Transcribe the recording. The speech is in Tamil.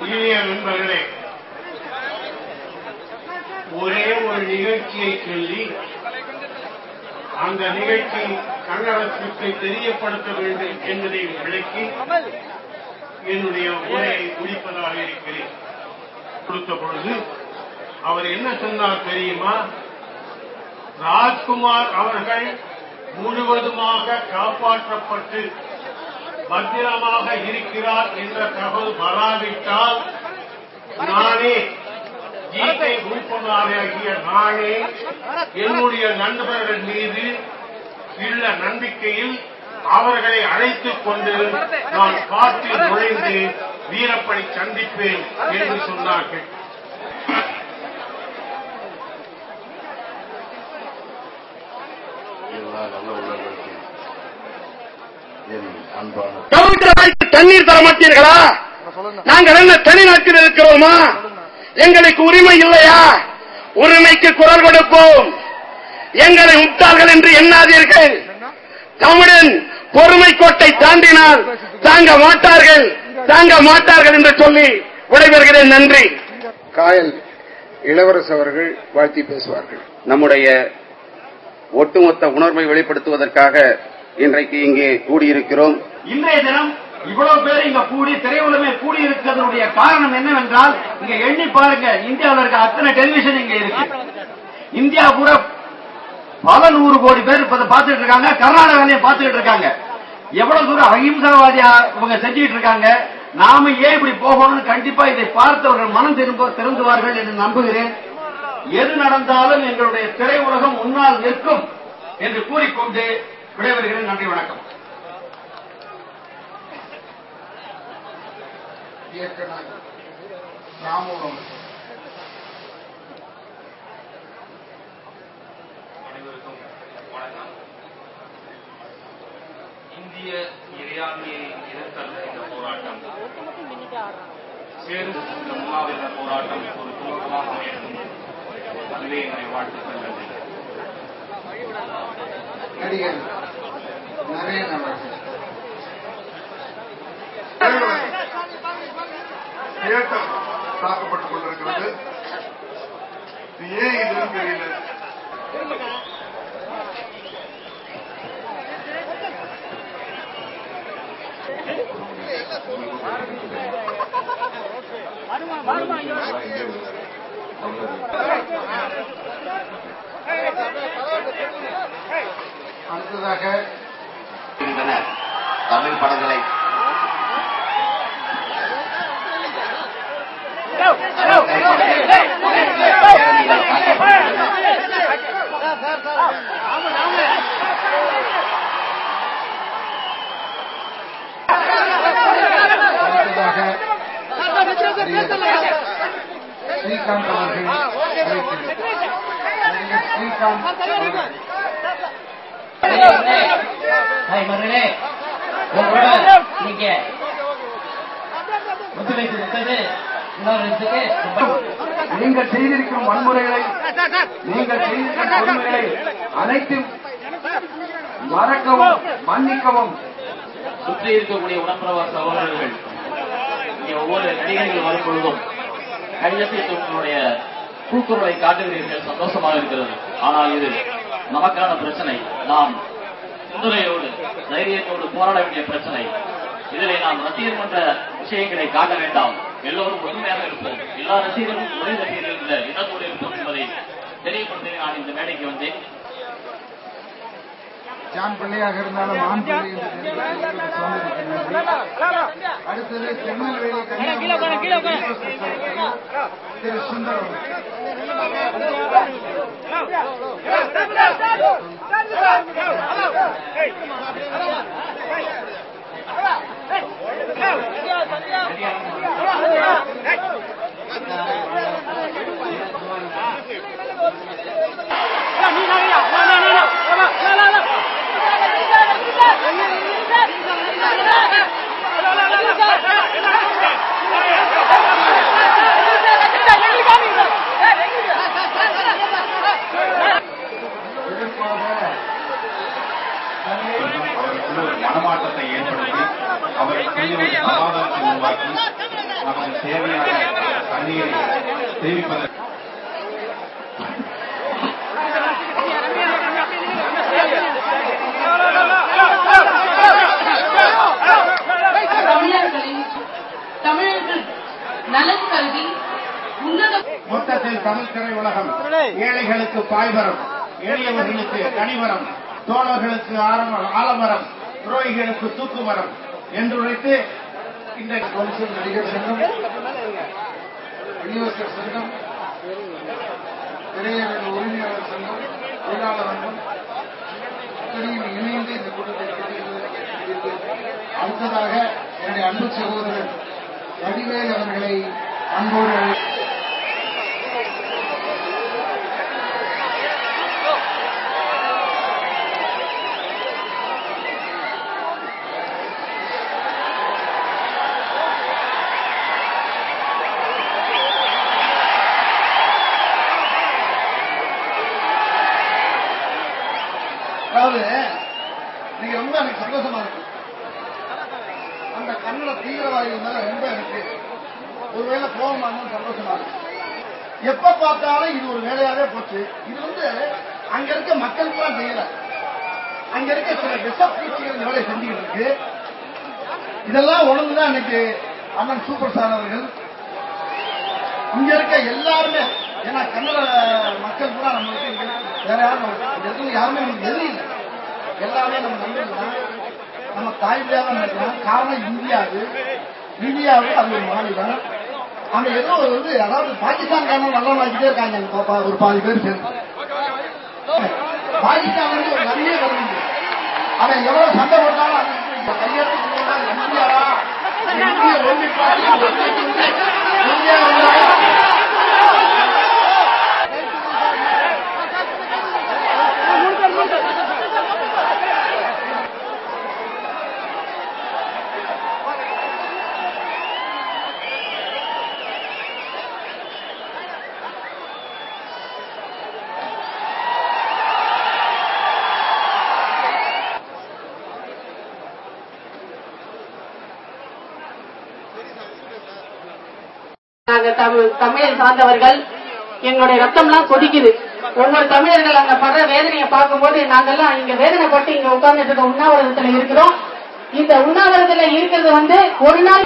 இனிய நண்பர்களே, ஒரே ஒரு நிகழ்ச்சியை சொல்லி அந்த நிகழ்ச்சி கன்னடத்திற்கு தெரியப்படுத்த வேண்டும் என்பதை விளக்கி என்னுடைய உரையை முடிப்பதாக இருக்கிறேன். கொடுத்த பொழுது அவர் என்ன சொன்னார் தெரியுமா? ராஜ்குமார் அவர்கள் முழுவதுமாக காப்பாற்றப்பட்டு பத்திரமாக இருக்கிறார் என்ற தகவல் வராவிட்டால் நானே ஜிகே குருப்பனாகிய நானே என்னுடைய நண்பர்கள் மீது உள்ள நம்பிக்கையில் அவர்களை அழைத்துக் கொண்டு நான் காட்டில் நுழைந்து வீரப்பனை சந்திப்பேன் என்று சொன்னார்கள். தண்ணீர் தர மாட்டீர்களா? நாங்கள் என்ன தனிநாட்டில் இருக்கிறோமா? எங்களுக்கு உரிமை இல்லையா? உரிமைக்கு குரல் கொடுப்போம். எங்களை முட்டாள்கள் என்று எண்ணாதீர்கள். தமிழன் பொறுமை கோட்டை தாண்டினால் தாங்க மாட்டார்கள் என்று சொல்லி விடைபெறுகிறேன். நன்றி. காயல் இளவரசு அவர்கள் வாழ்த்தி பேசுவார்கள். நம்முடைய ஒட்டுமொத்த உணர்வை வெளிப்படுத்துவதற்காக இன்றைக்கு இங்கே கூடியிருக்கிறோம். இன்றைய தினம் இவ்வளவு பேர் இங்க கூடி திரையுலகமே கூடி இருக்கிறதுடைய காரணம் என்னவென்றால், இங்க எண்ணி பாருங்க, இந்தியாவில் இருக்க அத்தனை டெலிவிஷன் இங்க இருக்கு. இந்தியா பூரா பல 100 கோடி பேர் பார்த்துட்டு இருக்காங்க. கர்நாடகாலையும் பார்த்துட்டு இருக்காங்க. எவ்வளவு தூரம் அஹிம்சாவாதியா இவங்க செஞ்சுட்டு இருக்காங்க. நாம ஏன் இப்படி போகணும்னு கண்டிப்பா இதை பார்த்தவர்கள் மனம் திருந்துவார்கள் என்று நம்புகிறேன். எது நடந்தாலும் எங்களுடைய திரையுலகம் முன்னால் நிற்கும் என்று கூறிக்கொண்டு விடைபெறுகிறேன். நன்றி, வணக்கம். அனைவருக்கும் வணக்கம். இந்திய இறையாண்மையை எதிர்த்தல் என்ற போராட்டம் சேரும் இந்த முகாவிர போராட்டம் ஒரு துவக்கமாக அமையட்டும். அதுவே என்னுடைய வாழ்த்துக்கள். நன்றி. நடிகர் நரேன் அவர்கள். தேட்டம் தாக்கப்பட்டுக் கொண்டிருக்கிறது. ஏன் இது தெரியல. அடுத்ததாக தமிழ் படங்களை ஸ்ரீகாந்த் அவர்கள் நீங்கள் செய்திருக்கும் வன்முறைகளை, நீங்கள் செய்திருக்கும் கொடுமைகளை அனைத்தும் மறக்கவும் மன்னிக்கவும் சுற்றி இருக்கக்கூடிய உடன்பிரவா சகோதரர்கள் இங்கே ஒவ்வொரு நடிகர்கள் வரும் பொழுதும் கையசைத்து உங்களுடைய கூக்குரலை காட்டுகிறீர்கள். சந்தோஷமாக இருக்கிறது. ஆனால் இது நமக்கான பிரச்சனை. நாம் சிந்தனையோடு தைரியத்தோடு போராட வேண்டிய பிரச்சனை. இதிலே நாம் ரசிகர் மன்ற விஷயங்களை காட்ட வேண்டாம். எல்லோரும் ஒருமையாக இருப்போம். எல்லா ரசிகர்களும் ஒரே ரசிகர்கள் இந்த இனத்தோடு இருப்போம் என்பதை தெரியப்படுத்த நான் இந்த மேடைக்கு வந்தேன். ஜான் பிள்ளையாக இருந்தாலும் ஆண் பிள்ளை அடுத்தது திருநெல்வேலி திரு சுந்தரம். மனமாற்றத்தை ஏற்படுத்தி அவர்களுக்கு சமாதானத்தை உருவாக்கி நமக்கு தேவையான தண்ணீரை தெரிவிப்பதற்கு தமிழர்கள் நலன் கல்வி மொத்தத்தில் தமிழ் திரையுலகம் ஏழைகளுக்கு பாய்மரம், எளியவர்களுக்கு கனிமரம், தோழர்களுக்கு ஆலமரம், துரோகிகளுக்கு தூக்குமரம் என்று உரைத்து இந்த கவுன்சில் நடிகர் சங்கம், விநியோகர் சங்கம், திரையரங்க உரிமையாளர் சங்கம், தொழிலாளர் சங்கம் இத்தனையும் இணைந்து இந்த கூட்டத்தை நடத்தியிருக்கிறது. அடுத்ததாக என்னுடைய அன்பு சகோதரர் வடிவேல் அவர்களை அன்போடு அதாவது நீங்க ரொம்ப எனக்கு சந்தோஷமா இருக்கு. அந்த கன்னட தீவிரவாதிகள் மேல ரொம்ப எனக்கு ஒருவேளை கோபமா இருந்தாலும் சந்தோஷமா இருக்கு. எப்ப பார்த்தாலும் இது ஒரு வேலையாவே போச்சு. இது அங்க இருக்க மக்களுக்கெல்லாம் செய்யல, அங்க இருக்க சில விஷப்பூச்சிகள் இந்த வேலையை செஞ்சுக்கிட்டு இருக்கு. இதெல்லாம் ஒழுங்குதான் இன்னைக்கு அண்ணன் சூப்பர் ஸ்டார் அவர்கள் இங்க இருக்க எல்லாருமே, ஏன்னா கன்னட மக்கள் கூட நம்மளுக்கு வேற யாரும் யாருமே நமக்கு எதிரி இல்லை, எல்லாமே நம்ம நண்பர்கள், நம்ம தாய்மொழியாக தான் நினைக்கிறோம். காரணம் இந்தியாவுக்கு அது ஒரு மாநிலம். அங்க ஏதோ அதாவது பாகிஸ்தான் காரணம் நல்லா வாங்கிட்டே இருக்காங்க ஒரு பாதி பேர் சேர்ந்து. பாகிஸ்தான் ஒரு நிறைய வருது. அவன் எவ்வளவு சண்டை போட்டாலும் கையெழுத்து இந்தியாவா இந்திய ஒன்றிய தமிழை சார்ந்தவர்கள் எங்களுடைய ரத்தம்லாம் கொதிக்குது. ஒவ்வொரு தமிழர்கள் அங்க படுற வேதனையை பார்க்கும்போது நாங்கெல்லாம் இங்க வேதனைப்பட்டு இங்க உட்கார்ந்துட்டு இருக்க உண்ணாவிரதத்துல இருக்கிறோம். இந்த உண்ணாவிரதத்துல இருக்கிறது ஒரு நாள்